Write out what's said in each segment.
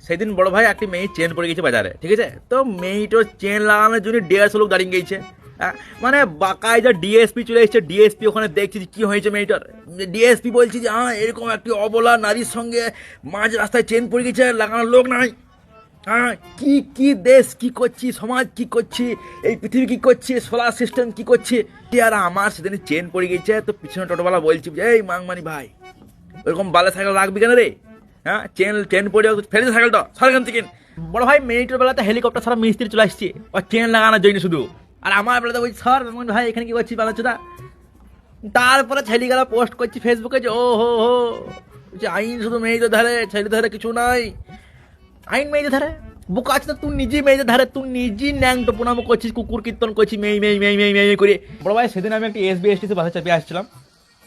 সেদিন বড় ভাই একটি মেয়ে চেন পড়ে গেছে বাজারে, ঠিক আছে? তো মেয়েটার চেন লাগানোর জন্য 150 লোক দাঁড়িয়ে গেছে। মানে বাকায় যা ডিএসপি চলে এসেছে, ডিএসপি ওখানে দেখছি যে কি হয়েছে মেয়েটার। ডিএসপি বলছি যে হ্যাঁ এরকম একটি অবলা নারীর সঙ্গে মাঝ রাস্তায় চেন পড়ে গেছে, লাগানোর লোক নাই। হ্যাঁ, কি কি দেশ কি করছি, সমাজ কি করছি, এই পৃথিবী কি করছে, সোলার সিস্টেম কি করছে। আর আমার সেদিন চেন পড়ে গেছে, তো পিছনে টোটোওয়ালা বলছি এই মাংমানি ভাই ওরকম বালে সাইকেল রাখবি কেন রে? হ্যাঁ, চেন চেন পড়ে ফেলেছে সাইকেলটা, সরকার থেকে। বড় ভাই মিনিটের বেলাতে হেলিকপ্টার সারা মিস্ত্রি চলে আসছে ও চেন লাগানোর জন্য শুধু। আর আমার বেলাতে বলছি স্যার ভাই এখানে কি করছি বালাচোদা। তারপরে ছেলেগুলা পোস্ট করছি ফেসবুকে যে ও হো হো যে আইন শুধু মেয়েদের ধারে, ছেলে ধারে কিছু নাই। আইন মেয়েদের ধারে বুক আছে, তুই নিজে মেয়েদের ধারে, তুই নিজে ন্যাংটো প্রণাম করছিস, কুকুর কীর্তন করছিস মেয়ে মেয়ে মেয়ে মেয়ে মেয়ে করে। বড় ভাই সেদিন আমি একটা এসবিএসটিতে বাসে চাপিয়ে আসছিলাম,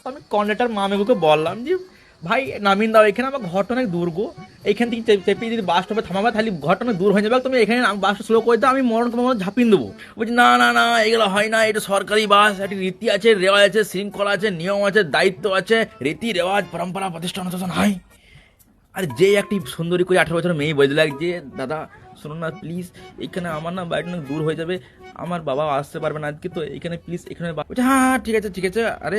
তো আমি কন্ডাক্টর মামেগুকে বললাম যে ভাই নামিন দাও এখানে, আমার ঘরটা অনেক দূর গো, এইখান থেকে চেপিয়ে যদি বাস স্টপে থামাবে তাহলে ঘরটা অনেক দূর হয়ে যাবে, তুমি এখানে বাসটা স্লো করে দাও, আমি মরণ তোমার ঝাঁপিয়ে দেবো। বলছি না না না এগুলো হয় না, এটা সরকারি বাস, একটি রীতি আছে, রেওয়াজ আছে, শৃঙ্খলা আছে, নিয়ম আছে, দায়িত্ব আছে, রীতি রেওয়াজ পরম্পরা প্রতিষ্ঠান অনুশাসন হয়। আর যে একটি সুন্দরী করে 18 বছর মেয়ে বলতে লাগে যে দাদা শুনুন না প্লিজ, এখানে আমার না বাড়িটা অনেক দূর হয়ে যাবে, আমার বাবা আসতে পারবে না আজকে, তো এখানে প্লিজ এখানে বলছে হ্যাঁ হ্যাঁ ঠিক আছে ঠিক আছে। আরে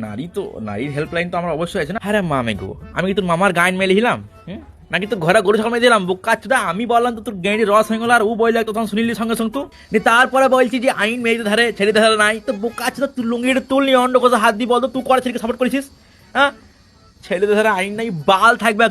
নারী তো, নারীর হেল্পলাইন তো আমার অবশ্যই আছে না। আরে মামে গো, আমি কি তোর মামার গাইন মেলে হিলাম? নাকি তো ঘরে গরু ছাগল দিলাম বোকা চুদা? আমি বললাম তো তোর গেঁড়ি রস হয়ে গেল, আর ও বললে তখন শুনিলি সঙ্গে সঙ্গে তো তারপরে বলছি যে আইন মেয়েদের ধারে ছেলেদের ধারে নাই, তো বোকা চুদা তুই লুঙ্গিটা তুললি অন্য কোথাও হাত দিয়ে বল তো তুই করে ছেলেকে সাপোর্ট করেছিস? হ্যাঁ, ছেলেদের ধারে আইন নাই বাল থাকবে।